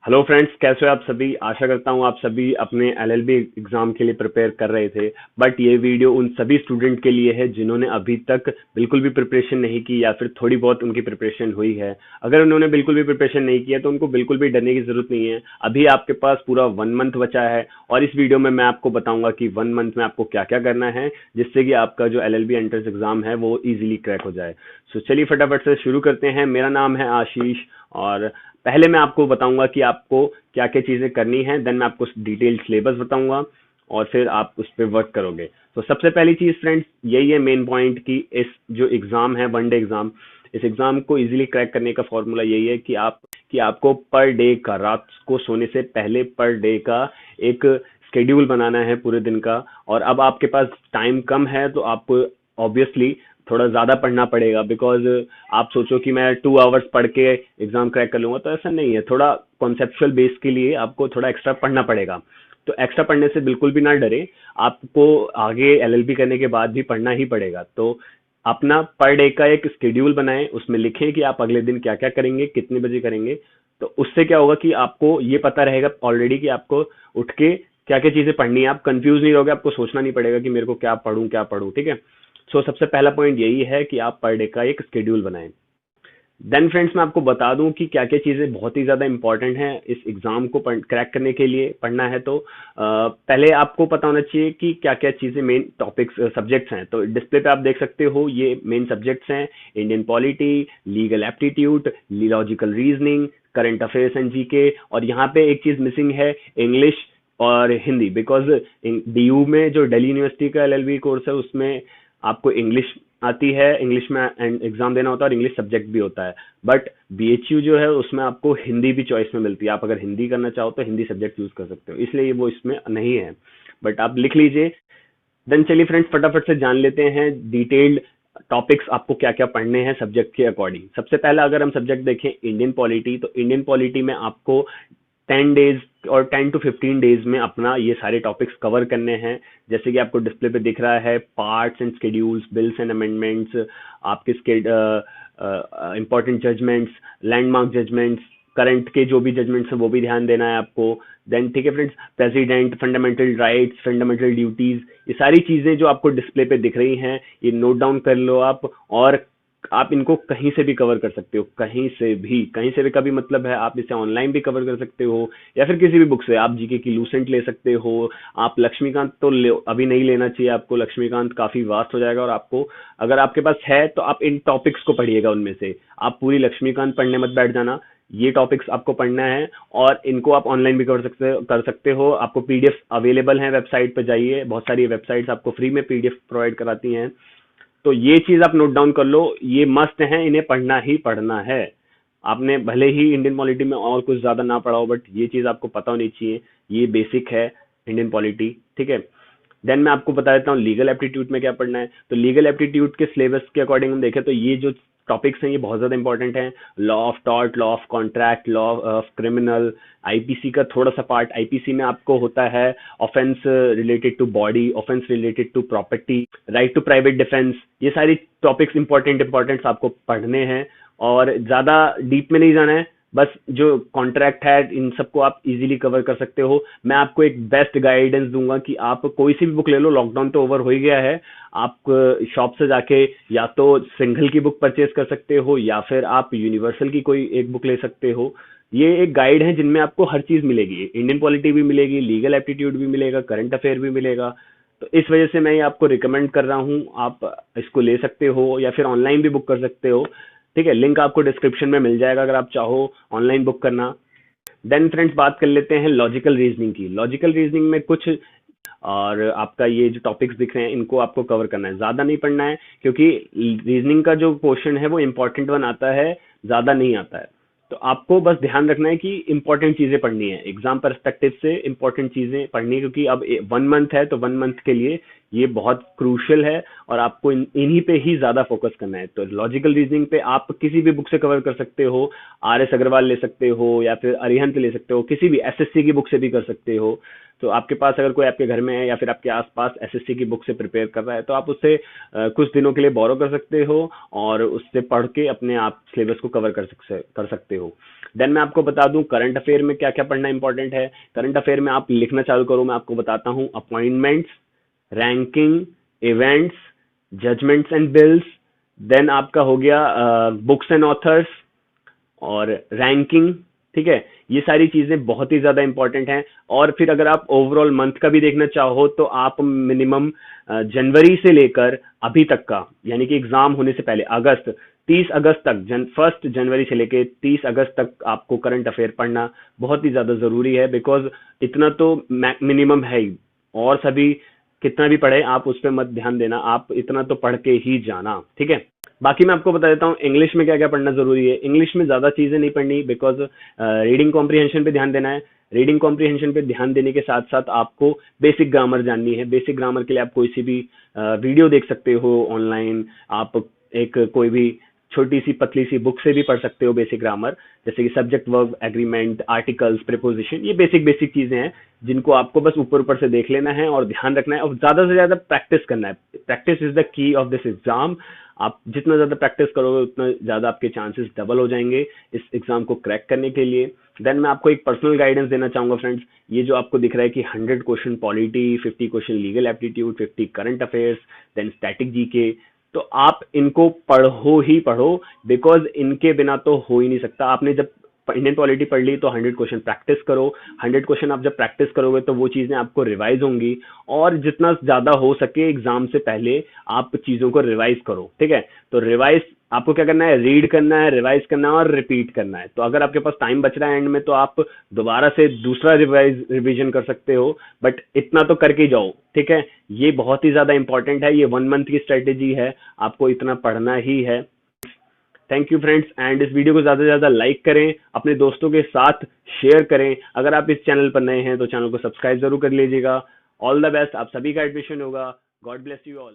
Hello friends, कैसे हो आप सभी। आशा करता हूँ आप सभी अपने एलएलबी एग्जाम के लिए प्रिपेयर कर रहे थे। बट ये वीडियो उन सभी स्टूडेंट के लिए है जिन्होंने अभी तक बिल्कुल भी प्रिपरेशन नहीं की या फिर थोड़ी बहुत उनकी प्रिपरेशन हुई है। अगर उन्होंने बिल्कुल भी प्रिपरेशन नहीं किया तो उनको बिल्कुल भी डरने की जरूरत नहीं है। अभी आपके पास पूरा 1 मंथ बचा है और इस वीडियो में मैं आपको बताऊंगा कि 1 मंथ में आपको क्या क्या करना है जिससे कि आपका जो एलएलबी एंट्रेंस एग्जाम है वो इजीली क्रैक हो जाए। सो चलिए फटाफट से शुरू करते हैं। मेरा नाम है आशीष और पहले मैं आपको बताऊंगा कि आपको क्या क्या चीजें करनी है, देन मैं आपको डिटेल सिलेबस बताऊंगा और फिर आप उस पर वर्क करोगे। तो सबसे पहली चीज फ्रेंड्स यही है मेन पॉइंट कि इस जो एग्जाम है, 1 डे एग्जाम, इस एग्जाम को इजीली क्रैक करने का फॉर्मूला यही है कि आपको पर डे का, रात को सोने से पहले पर डे का एक स्केड्यूल बनाना है पूरे दिन का। और अब आपके पास टाइम कम है तो आपको ऑब्वियसली थोड़ा ज्यादा पढ़ना पड़ेगा, बिकॉज आप सोचो कि मैं 2 आवर्स पढ़ के एग्जाम क्रैक कर लूंगा, तो ऐसा नहीं है। थोड़ा कॉन्सेप्चुअल बेस के लिए आपको थोड़ा एक्स्ट्रा पढ़ना पड़ेगा। तो एक्स्ट्रा पढ़ने से बिल्कुल भी ना डरे, आपको आगे एलएलबी करने के बाद भी पढ़ना ही पड़ेगा। तो अपना पर डे का एक स्केड्यूल बनाएं, उसमें लिखें कि आप अगले दिन क्या क्या करेंगे, कितने बजे करेंगे। तो उससे क्या होगा कि आपको ये पता रहेगा ऑलरेडी कि आपको उठ के क्या क्या चीजें पढ़नी है। आप कंफ्यूज नहीं रहोगे, आपको सोचना नहीं पड़ेगा कि मेरे को क्या पढ़ूं क्या पढ़ूं। ठीक है। सो सबसे पहला पॉइंट यही है कि आप पर डे का एक स्केड्यूल बनाएं। देन फ्रेंड्स मैं आपको बता दूं कि क्या क्या चीजें बहुत ही ज्यादा इंपॉर्टेंट हैं इस एग्जाम को क्रैक करने के लिए। पढ़ना है तो पहले आपको पता होना चाहिए कि क्या क्या चीजें मेन टॉपिक्स सब्जेक्ट्स हैं। तो डिस्प्ले पे आप देख सकते हो ये मेन सब्जेक्ट्स हैं: Indian polity, legal aptitude, logical reasoning, current affairs and GK. और यहाँ पे एक चीज मिसिंग है, इंग्लिश और हिंदी, बिकॉज डीयू में जो दिल्ली यूनिवर्सिटी का एलएलबी कोर्स है उसमें आपको इंग्लिश आती है, इंग्लिश में एग्जाम देना होता है और इंग्लिश सब्जेक्ट भी होता है। बट बीएचयू जो है उसमें आपको हिंदी भी चॉइस में मिलती है। आप अगर हिंदी करना चाहो तो हिंदी सब्जेक्ट यूज कर सकते हो, इसलिए वो इसमें नहीं है। बट आप लिख लीजिए। देन चलिए फ्रेंड्स फटाफट से जान लेते हैं डिटेल्ड टॉपिक्स आपको क्या क्या पढ़ने हैं सब्जेक्ट के अकॉर्डिंग। सबसे पहला अगर हम सब्जेक्ट देखें इंडियन पॉलिटी, तो इंडियन पॉलिटी में आपको 10 डेज और 10 to 15 डेज में अपना ये सारे टॉपिक्स कवर करने हैं। जैसे कि आपको डिस्प्ले पे दिख रहा है, parts and schedules, bills and amendments, आपके important judgments, landmark judgments, current के जो भी जजमेंट्स हैं वो भी ध्यान देना है आपको। देन ठीक है friends, president, fundamental rights, fundamental duties, ये सारी चीजें जो आपको डिस्प्ले पे दिख रही हैं ये नोट डाउन कर लो आप। और आप इनको कहीं से भी कवर कर सकते हो, कहीं से भी। कहीं से भी का भी मतलब है आप इसे ऑनलाइन भी कवर कर सकते हो या फिर किसी भी बुक से। आप जीके की लूसेंट ले सकते हो। आप लक्ष्मीकांत तो अभी नहीं लेना चाहिए आपको, लक्ष्मीकांत काफी वास्ट हो जाएगा। और आपको अगर आपके पास है तो आप इन टॉपिक्स को पढ़िएगा उनमें से। आप पूरी लक्ष्मीकांत पढ़ने मत बैठ जाना, ये टॉपिक्स आपको पढ़ना है और इनको आप ऑनलाइन भी कर सकते हो। आपको पीडीएफ अवेलेबल है, वेबसाइट पर जाइए, बहुत सारी वेबसाइट्स आपको फ्री में पीडीएफ प्रोवाइड कराती हैं। तो ये चीज आप नोट डाउन कर लो, ये मस्ट है, इन्हें पढ़ना ही पढ़ना है। आपने भले ही इंडियन पॉलिटी में और कुछ ज्यादा ना पढ़ा हो, बट ये चीज आपको पता होनी चाहिए। ये बेसिक है इंडियन पॉलिटी। ठीक है। देन मैं आपको बता देता हूँ लीगल एप्टीट्यूड में क्या पढ़ना है। तो लीगल एप्टीट्यूड के सिलेबस के अकॉर्डिंग हम देखें तो ये जो टॉपिक्स हैं ये बहुत ज्यादा इंपॉर्टेंट हैं। Law of tort, law of contract, law of criminal, IPC का थोड़ा सा पार्ट। आईपीसी में आपको होता है offence related to body, offence related to property, right to private defence. ये सारी टॉपिक्स इंपॉर्टेंट आपको पढ़ने हैं और ज्यादा डीप में नहीं जाना है। बस जो कॉन्ट्रैक्ट है इन सबको आप इजीली कवर कर सकते हो। मैं आपको एक बेस्ट गाइडेंस दूंगा कि आप कोई सी भी बुक ले लो, लॉकडाउन तो ओवर हो ही गया है। आप शॉप से जाके या तो सिंघल की बुक परचेज कर सकते हो या फिर आप यूनिवर्सल की कोई एक बुक ले सकते हो। ये एक गाइड है जिनमें आपको हर चीज मिलेगी, इंडियन पॉलिटी भी मिलेगी, लीगल एप्टीट्यूड भी मिलेगा, करंट अफेयर भी मिलेगा। तो इस वजह से मैं ये आपको रिकमेंड कर रहा हूँ, आप इसको ले सकते हो या फिर ऑनलाइन भी बुक कर सकते हो। ठीक है, लिंक आपको डिस्क्रिप्शन में मिल जाएगा अगर आप चाहो ऑनलाइन बुक करना। देन फ्रेंड्स बात कर लेते हैं लॉजिकल रीजनिंग की। लॉजिकल रीजनिंग में कुछ और आपका ये जो टॉपिक्स दिख रहे हैं इनको आपको कवर करना है, ज्यादा नहीं पढ़ना है, क्योंकि रीजनिंग का जो पोर्शन है वो इंपॉर्टेंट वन आता है, ज्यादा नहीं आता है। तो आपको बस ध्यान रखना है कि इंपॉर्टेंट चीजें पढ़नी है, एग्जाम परस्पेक्टिव से इंपॉर्टेंट चीजें पढ़नी है, क्योंकि अब 1 मंथ है तो 1 मंथ के लिए ये बहुत क्रूशियल है और आपको इन्हीं पे ही ज्यादा फोकस करना है। तो लॉजिकल रीजनिंग पे आप किसी भी बुक से कवर कर सकते हो, आर एस अग्रवाल ले सकते हो या फिर अरिहंत ले सकते हो, किसी भी एसएससी की बुक से भी कर सकते हो। तो आपके पास अगर कोई आपके घर में है या फिर आपके आसपास एसएससी की बुक से प्रिपेयर कर रहा है तो आप उससे कुछ दिनों के लिए बोरो कर सकते हो और उससे पढ़ के अपने आप सिलेबस को कवर कर सकते हो। देन मैं आपको बता दूं करंट अफेयर में क्या क्या पढ़ना इंपॉर्टेंट है। करंट अफेयर में आप लिखना चालू करो, मैं आपको बताता हूं। Appointments, ranking, events, judgments and bills, then आपका हो गया बुक्स एंड ऑथर्स और रैंकिंग। ठीक है, ये सारी चीजें बहुत ही ज्यादा इंपॉर्टेंट हैं। और फिर अगर आप ओवरऑल मंथ का भी देखना चाहो तो आप मिनिमम जनवरी से लेकर अभी तक का, यानी कि एग्जाम होने से पहले अगस्त, 30 अगस्त तक, 1 जनवरी से लेकर 30 अगस्त तक आपको करंट अफेयर पढ़ना बहुत ही ज्यादा जरूरी है। बिकॉज इतना तो मिनिमम है ही, और सभी कितना भी पढ़े आप उस पर मत ध्यान देना, आप इतना तो पढ़ के ही जाना। ठीक है, बाकी मैं आपको बता देता हूँ इंग्लिश में क्या क्या पढ़ना जरूरी है। इंग्लिश में ज्यादा चीजें नहीं पढ़नी, बिकॉज रीडिंग कॉम्प्रिहेंशन पे ध्यान देना है। रीडिंग कॉम्प्रिहेंशन पे ध्यान देने के साथ साथ आपको बेसिक ग्रामर जाननी है। बेसिक ग्रामर के लिए आप कोई सी भी वीडियो देख सकते हो ऑनलाइन, आप एक कोई भी छोटी सी पतली सी बुक से भी पढ़ सकते हो बेसिक ग्रामर, जैसे कि subject verb agreement, articles, preposition, ये बेसिक बेसिक चीजें हैं जिनको आपको बस ऊपर ऊपर से देख लेना है और ध्यान रखना है और ज्यादा से ज्यादा प्रैक्टिस करना है। Practice is the key of this exam. आप जितना ज्यादा प्रैक्टिस करोगे उतना ज्यादा आपके चांसेस डबल हो जाएंगे इस एग्जाम को क्रैक करने के लिए। देन मैं आपको एक पर्सनल गाइडेंस देना चाहूंगा फ्रेंड्स। ये जो आपको दिख रहा है कि 100 question polity, 50 question legal aptitude, 50 current affairs, then static GK, तो आप इनको पढ़ो ही पढ़ो, बिकॉज इनके बिना तो हो ही नहीं सकता। आपने जब इंडियन पॉलिटी पढ़ ली तो 100 क्वेश्चन प्रैक्टिस करो। 100 क्वेश्चन आप जब प्रैक्टिस करोगे तो वो चीजें आपको रिवाइज होंगी, और जितना ज्यादा हो सके एग्जाम से पहले आप चीजों को रिवाइज करो। ठीक है, तो रिवाइज आपको क्या करना है, रीड करना है, रिवाइज करना है और रिपीट करना है। तो अगर आपके पास टाइम बच रहा है एंड में तो आप दोबारा से दूसरा रिवीजन कर सकते हो, बट इतना तो करके जाओ। ठीक है, ये बहुत ही ज्यादा इंपॉर्टेंट है, ये 1 मंथ की स्ट्रेटेजी है, आपको इतना पढ़ना ही है। थैंक यू फ्रेंड्स, एंड इस वीडियो को ज्यादा से ज्यादा लाइक करें, अपने दोस्तों के साथ शेयर करें। अगर आप इस चैनल पर नए हैं तो चैनल को सब्सक्राइब जरूर कर लीजिएगा। ऑल द बेस्ट, आप सभी का एडमिशन होगा। God bless you all.